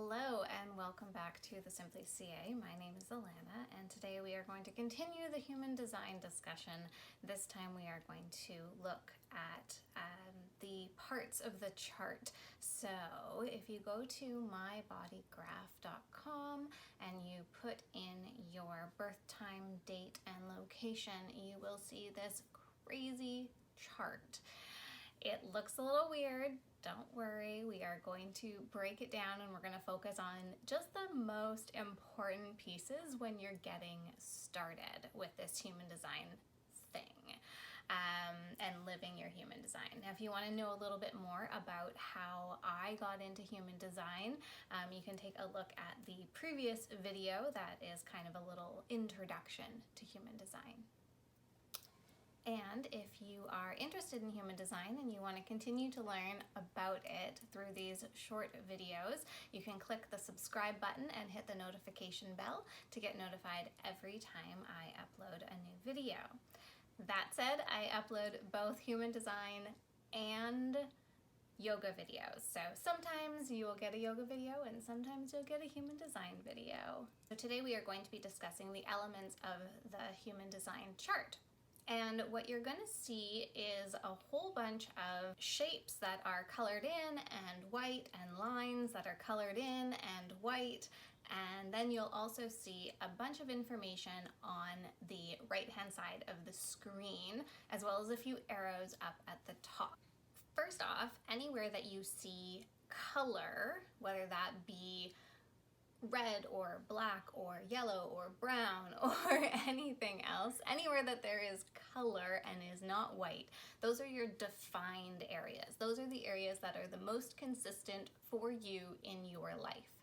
Hello and welcome back to TheSimplyCa. My name is Alana and today we are going to continue the human design discussion. This time we are going to look at the parts of the chart. So if you go to mybodygraph.com and you put in your birth time, date, and location, you will see this crazy chart. It looks a little weird. Don't worry, we are going to break it down and we're going to focus on just the most important pieces when you're getting started with this human design thing and living your human design. Now, if you want to know a little bit more about how I got into human design, you can take a look at the previous video that is kind of a little introduction to human design. And if you are interested in human design and you want to continue to learn about it through these short videos, you can click the subscribe button and hit the notification bell to get notified every time I upload a new video. That said, I upload both human design and yoga videos. So sometimes you will get a yoga video and sometimes you'll get a human design video. So today we are going to be discussing the elements of the human design chart. And what you're going to see is a whole bunch of shapes that are colored in and white, and lines that are colored in and white. And then you'll also see a bunch of information on the right-hand side of the screen, as well as a few arrows up at the top. First off, anywhere that you see color, whether that be red or black or yellow or brown or anything else, anywhere that there is color and is not white, those are your defined areas. Those are the areas that are the most consistent for you in your life.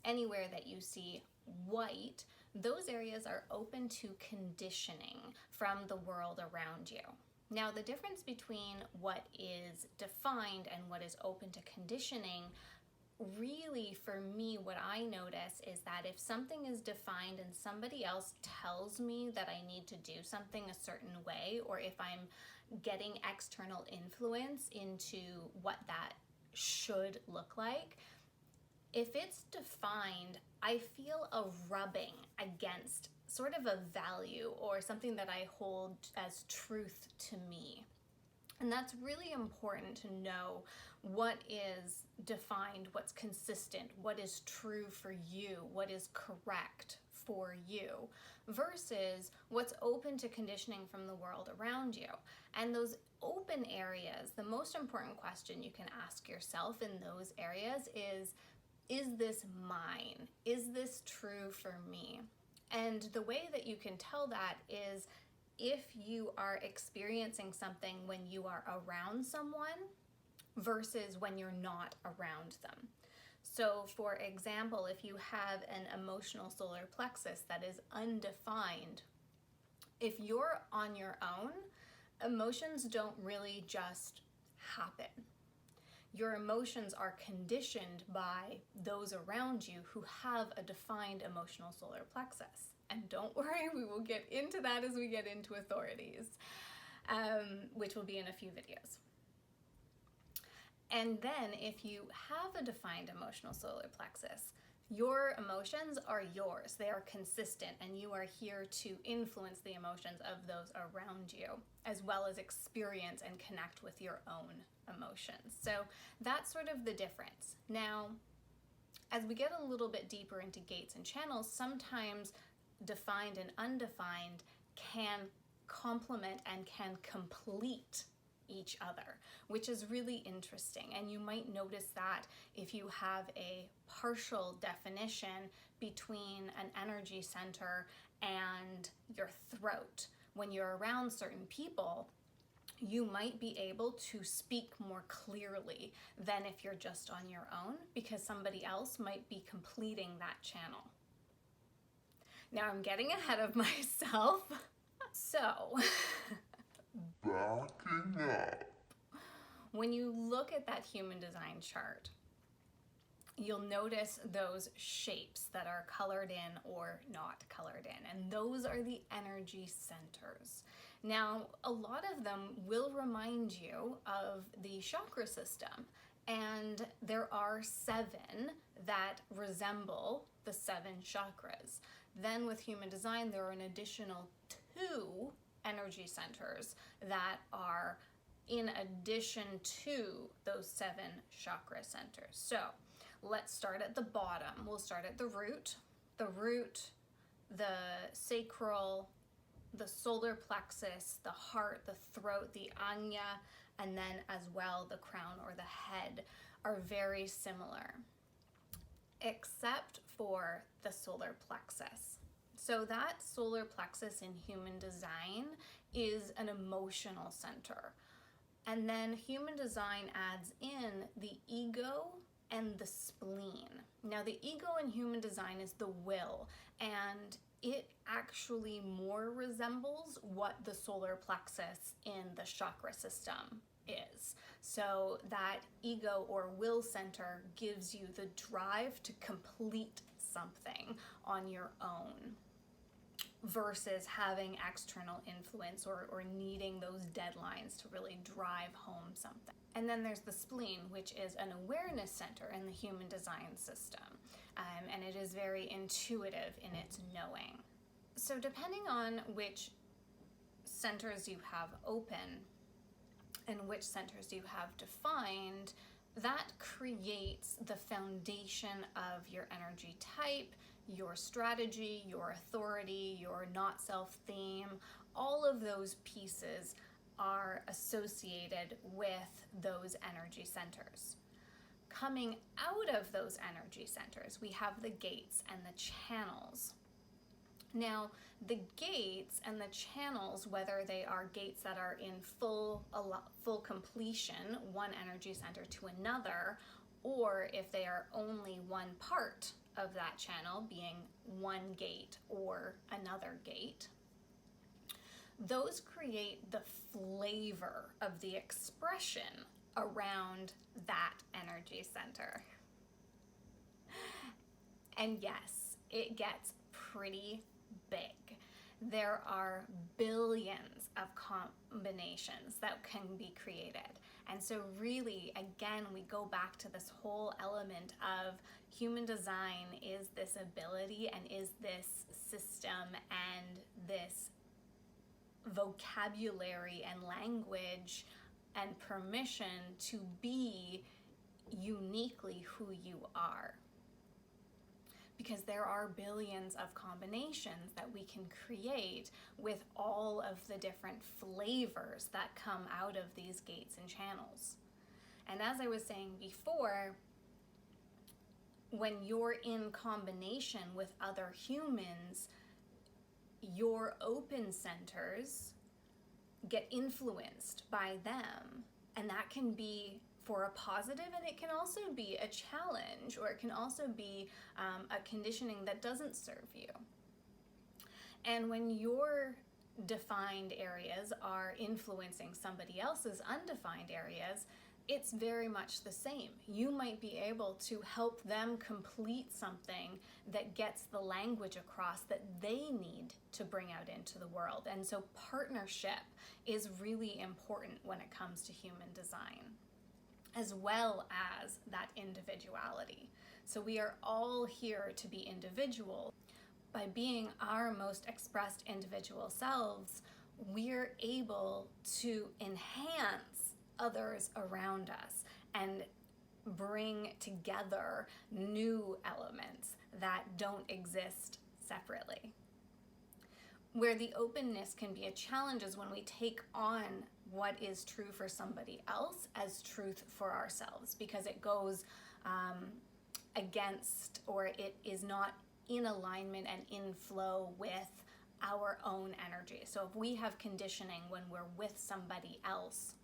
Anywhere that you see white, those areas are open to conditioning from the world around you. Now, the difference between what is defined and what is open to conditioning, really, for me, what I notice is that if something is defined and somebody else tells me that I need to do something a certain way, or if I'm getting external influence into what that should look like, if it's defined, I feel a rubbing against sort of a value or something that I hold as truth to me. And that's really important to know what is defined, what's consistent, what is true for you, what is correct for you, versus what's open to conditioning from the world around you. And those open areas, the most important question you can ask yourself in those areas is this mine? Is this true for me? And the way that you can tell that is if you are experiencing something when you are around someone versus when you're not around them. So for example, if you have an emotional solar plexus that is undefined, if you're on your own, emotions don't really just happen. Your emotions are conditioned by those around you who have a defined emotional solar plexus. And don't worry, we will get into that as we get into authorities, which will be in a few videos. And then if you have a defined emotional solar plexus, your emotions are yours. They are consistent, and you are here to influence the emotions of those around you, as well as experience and connect with your own emotions. So that's sort of the difference. Now, as we get a little bit deeper into gates and channels, sometimes defined and undefined can complement and can complete each other, which is really interesting. And you might notice that if you have a partial definition between an energy center and your throat. When you're around certain people, you might be able to speak more clearly than if you're just on your own, because somebody else might be completing that channel. Now I'm getting ahead of myself. So, backing up. When you look at that human design chart, you'll notice those shapes that are colored in or not colored in, and those are the energy centers. Now, a lot of them will remind you of the chakra system, and there are are 7 that resemble the 7 chakras. Then with human design, there are an additional 2 energy centers that are in addition to those 7 chakra centers. So let's start at the bottom. We'll start at the root, the sacral, the solar plexus, the heart, the throat, the anya, and then as well the crown or the head are very similar, except for the solar plexus. So that solar plexus in human design is an emotional center. And then human design adds in the ego and the spleen. Now the ego in human design is the will, and it actually more resembles what the solar plexus in the chakra system is. So that ego or will center gives you the drive to complete something on your own versus having external influence or needing those deadlines to really drive home something. And then there's the spleen, which is an awareness center in the human design system. And it is very intuitive in its knowing. So depending on which centers you have open and which centers you have defined, that creates the foundation of your energy type, your strategy, your authority, your not self theme. All of those pieces are associated with those energy centers. Coming out of those energy centers, we have the gates and the channels. Now, the gates and the channels, whether they are gates that are in full completion, one energy center to another, or if they are only one part of that channel, being one gate or another gate, those create the flavor of the expression around that energy center. And yes, it gets pretty big. There are billions of combinations that can be created. And so really, again, we go back to this whole element of human design is this ability and is this system and this vocabulary and language and permission to be uniquely who you are. Because there are billions of combinations that we can create with all of the different flavors that come out of these gates and channels. And as I was saying before, when you're in combination with other humans, your open centers get influenced by them, and that can be for a positive, and it can also be a challenge, or it can also be a conditioning that doesn't serve you. And when your defined areas are influencing somebody else's undefined areas, it's very much the same. You might be able to help them complete something that gets the language across that they need to bring out into the world. And so partnership is really important when it comes to human design, as well as that individuality. So we are all here to be individual. By being our most expressed individual selves, we're able to enhance others around us and bring together new elements that don't exist separately. Where the openness can be a challenge is when we take on what is true for somebody else as truth for ourselves, because it goes against, or it is not in alignment and in flow with our own energy. So if we have conditioning when we're with somebody else,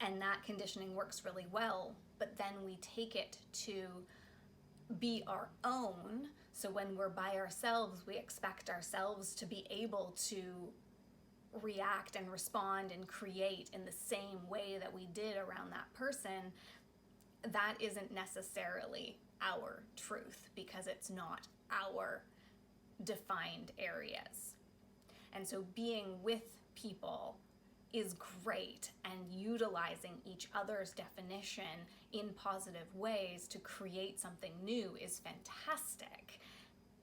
and that conditioning works really well, but then we take it to be our own. So when we're by ourselves, we expect ourselves to be able to react and respond and create in the same way that we did around that person. That isn't necessarily our truth, because it's not our defined areas. And so being with people is great, and utilizing each other's definition in positive ways to create something new is fantastic.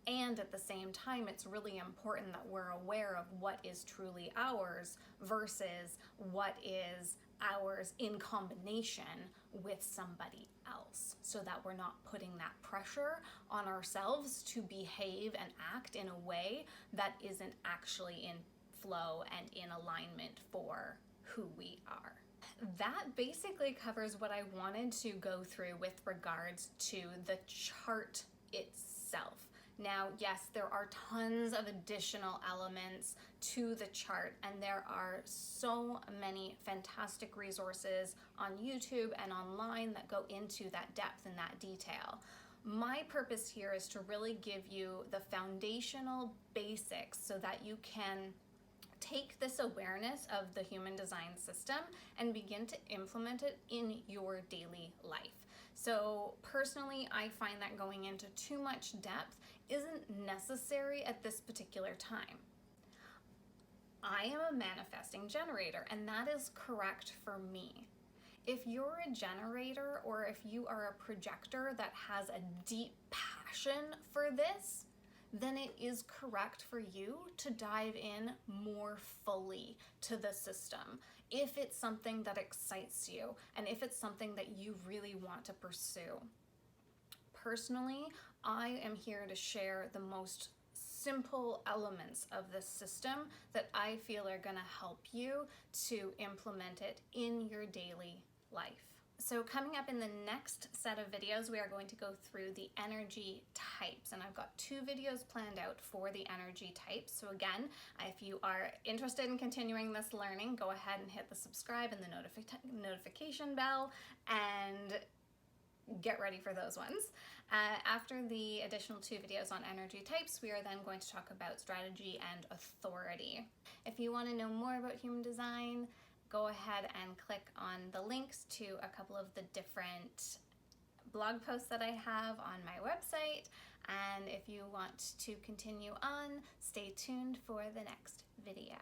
And at the same time, it's really important that we're aware of what is truly ours versus what is ours in combination with somebody else, so that we're not putting that pressure on ourselves to behave and act in a way that isn't actually in flow and in alignment for who we are. That basically covers what I wanted to go through with regards to the chart itself. Now, yes, there are tons of additional elements to the chart, and there are so many fantastic resources on YouTube and online that go into that depth and that detail. My purpose here is to really give you the foundational basics so that you can take this awareness of the human design system and begin to implement it in your daily life. So personally, I find that going into too much depth isn't necessary at this particular time. I am a manifesting generator, and that is correct for me. If you're a generator, or if you are a projector that has a deep passion for this, then it is correct for you to dive in more fully to the system. If it's something that excites you, and if it's something that you really want to pursue. Personally, I am here to share the most simple elements of this system that I feel are going to help you to implement it in your daily life. So coming up in the next set of videos, we are going to go through the energy types, and I've got 2 videos planned out for the energy types. So again, if you are interested in continuing this learning, go ahead and hit the subscribe and the notification bell and get ready for those ones. After the additional 2 videos on energy types, we are then going to talk about strategy and authority. If you want to know more about human design, go ahead and click on the links to a couple of the different blog posts that I have on my website. And if you want to continue on, stay tuned for the next video.